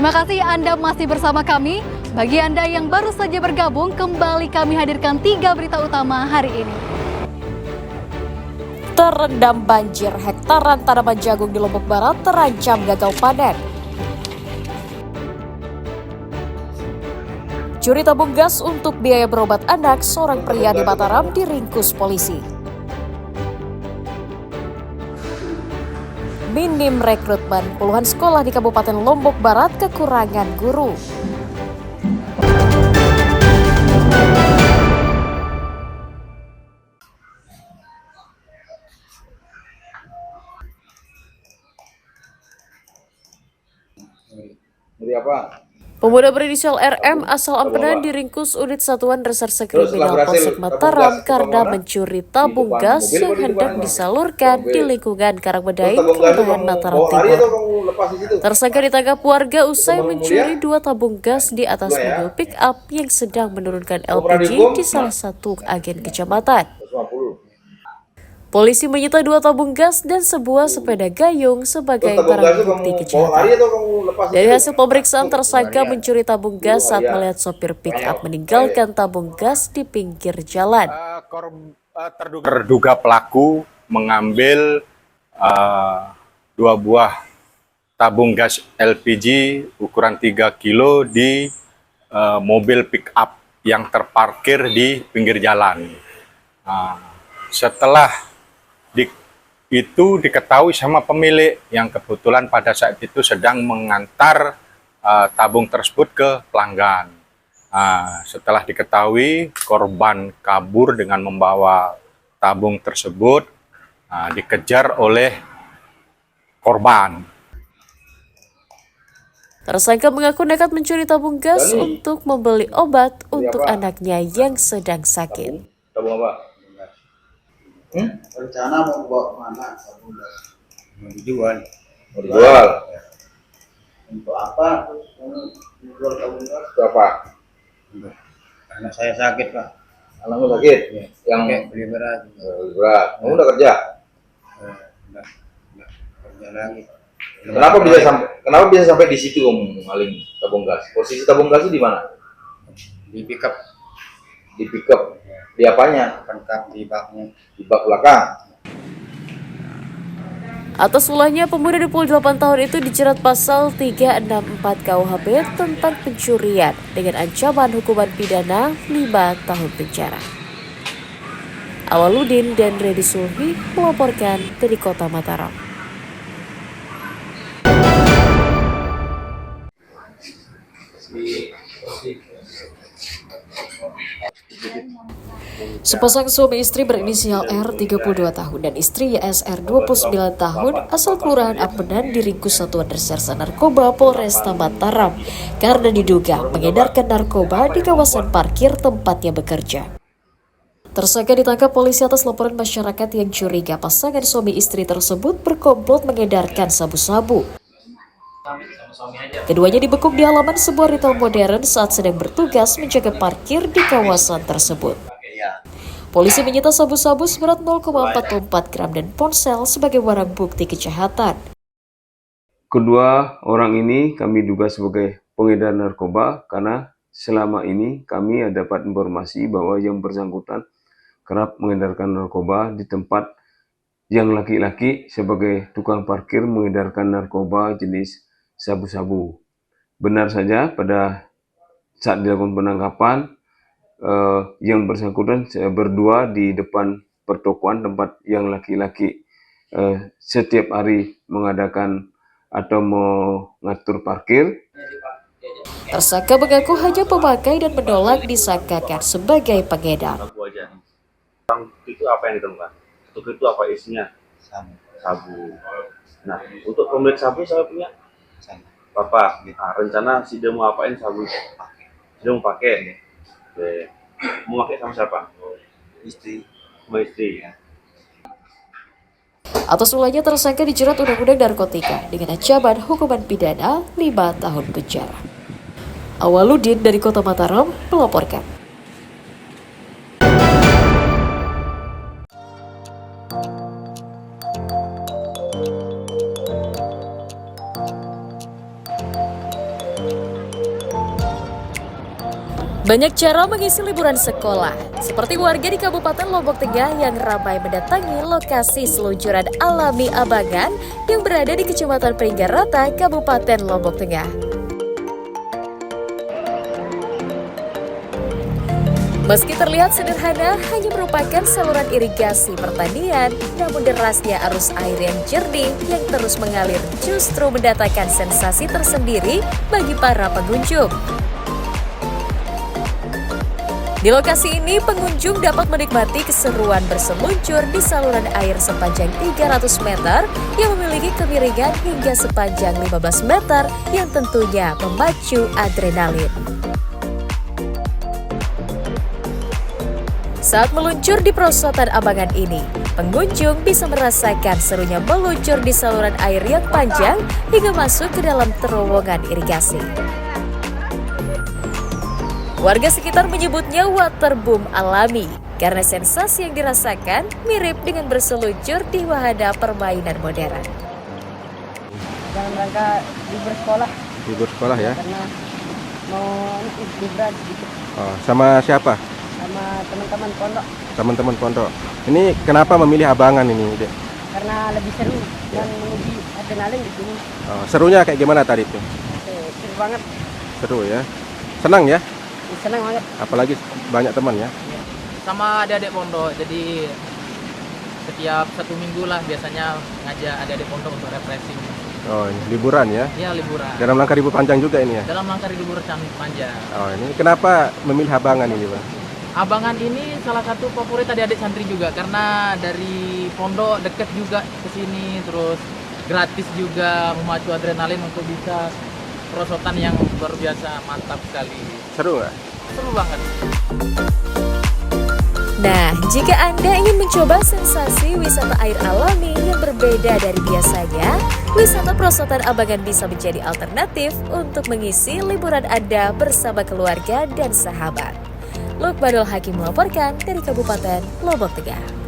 Terima kasih Anda masih bersama kami. Bagi Anda yang baru saja bergabung, kembali kami hadirkan 3 berita utama hari ini. Terendam banjir, hektaran tanaman jagung di Lombok Barat terancam gagal panen. Curi tabung gas untuk biaya berobat anak, seorang pria di Mataram diringkus polisi. Minim rekrutmen, puluhan sekolah di Kabupaten Lombok Barat kekurangan guru. Jadi apa? Pemuda berinisial RM asal Ampenan diringkus unit Satuan Reserse Kriminal Polsek Mataram karena mencuri tabung gas yang hendak disalurkan di lingkungan Karangmedain, Kelurahan Mataram Timur. Tersangka ditangkap warga usai mencuri 2 tabung gas di atas mobil pick-up yang sedang menurunkan LPG di salah satu agen kecamatan. Polisi menyita 2 tabung gas dan sebuah sepeda gayung sebagai barang bukti kejahatan. Dari hasil pemeriksaan, tersangka mencuri tabung gas saat melihat sopir pick-up meninggalkan tabung gas di pinggir jalan. Terduga pelaku mengambil 2 buah tabung gas LPG ukuran 3 kilo di mobil pick-up yang terparkir di pinggir jalan. Setelah itu diketahui sama pemilik yang kebetulan pada saat itu sedang mengantar tabung tersebut ke pelanggan. Setelah diketahui korban kabur dengan membawa tabung tersebut, dikejar oleh korban. Tersangka mengaku nekat mencuri tabung gas untuk membeli obat untuk anaknya yang sedang sakit. Tabung apa? Rencana mau bawa kemana tabung gas? Mau dijual. Mau dijual? Untuk apa? Dijual tabung gas? Untuk apa? Anak saya sakit, Pak. Anakmu sakit? Ya. Yang beli beras. beli beras. Kamu udah kerja? Enggak kerja lagi. Kenapa bisa sampai di situ kamu maling tabung gas? Posisi tabung gas itu di mana? Di pickup. Di pickup. Di apanya? Lengkap di baknya. Di bak belakang. Atas ulahnya, pemuda 28 tahun itu dijerat pasal 364 KUHP tentang pencurian dengan ancaman hukuman pidana 5 tahun penjara. Awaludin dan Redi Sulhi melaporkan dari Kota Mataram. Sepasang suami istri berinisial R 32 tahun dan istri YSR 29 tahun asal Kelurahan Ampenan diringkus Satuan Reserse Narkoba Polresta Mataram karena diduga mengedarkan narkoba di kawasan parkir tempatnya bekerja. Tersangka ditangkap polisi atas laporan masyarakat yang curiga pasangan suami istri tersebut berkomplot mengedarkan sabu-sabu. Keduanya dibekuk di halaman sebuah retail modern saat sedang bertugas menjaga parkir di kawasan tersebut. Polisi menyita sabu-sabu seberat 0,44 gram dan ponsel sebagai barang bukti kejahatan. Kedua orang ini kami duga sebagai pengedar narkoba karena selama ini kami dapat informasi bahwa yang bersangkutan kerap mengedarkan narkoba di tempat yang laki-laki sebagai tukang parkir mengedarkan narkoba jenis sabu-sabu. Benar saja pada saat dilakukan penangkapan, yang bersangkutan berdua di depan pertokoan tempat yang laki-laki setiap hari mengadakan atau mengatur parkir. Tersangka mengaku hanya pemakai dan menolak disangkakan sebagai pengedar. Itu apa yang ditemukan? Itu apa isinya? Sabu. Nah, untuk pemilik sabu saya punya Bapak. Nah, rencana si dia mau apain sabu? Dia mau pakai. Oke. Mau pakai sama siapa? Istri. Sama istri. Atas ulahnya tersangka dijerat Undang-Undang Narkotika dengan ancaman hukuman pidana 5 tahun penjara. Awaludin dari Kota Mataram melaporkan. Banyak cara mengisi liburan sekolah, seperti warga di Kabupaten Lombok Tengah yang ramai mendatangi lokasi seluncuran alami Abangan yang berada di Kecamatan Peringgarata, Kabupaten Lombok Tengah. Meski terlihat sederhana, hanya merupakan saluran irigasi pertanian, namun derasnya arus air yang jernih yang terus mengalir justru mendatangkan sensasi tersendiri bagi para pengunjung. Di lokasi ini, pengunjung dapat menikmati keseruan berseluncur di saluran air sepanjang 300 meter yang memiliki kemiringan hingga sepanjang 15 meter yang tentunya memacu adrenalin. Saat meluncur di perosotan Abangan ini, pengunjung bisa merasakan serunya meluncur di saluran air yang panjang hingga masuk ke dalam terowongan irigasi. Warga sekitar menyebutnya waterboom alami karena sensasi yang dirasakan mirip dengan berseluncur di wahana permainan modern. Dalam rangka libur sekolah. Libur sekolah ya? Karena mau liburan gitu. Oh, sama siapa? Sama teman-teman pondok. Teman-teman pondok. Ini kenapa memilih Abangan ini, Dek? Karena lebih seru dan menguji adrenalin di sini. Oh, serunya kayak gimana tadi tuh? Seru banget. Seru ya? Senang ya? Senang banget. Apalagi banyak teman ya? Sama adik-adik pondok, jadi setiap 1 minggu lah biasanya ngajak adik-adik pondok untuk refreshing. Oh, ini liburan ya? Iya, liburan. Dalam rangka libur panjang juga ini ya? Dalam rangka libur panjang. Oh, ini kenapa memilih Abangan ini, Bang? Abangan ini salah satu favorit adik-adik santri juga karena dari pondok deket juga ke sini, terus gratis juga, memacu adrenalin untuk bisa perosotan yang luar biasa, mantap sekali. Seru nggak? Seru banget. Nah, jika Anda ingin mencoba sensasi wisata air alami yang berbeda dari biasanya, wisata perosotan Abangan bisa menjadi alternatif untuk mengisi liburan Anda bersama keluarga dan sahabat. Lukmanul Hakim melaporkan dari Kabupaten Lombok Tengah.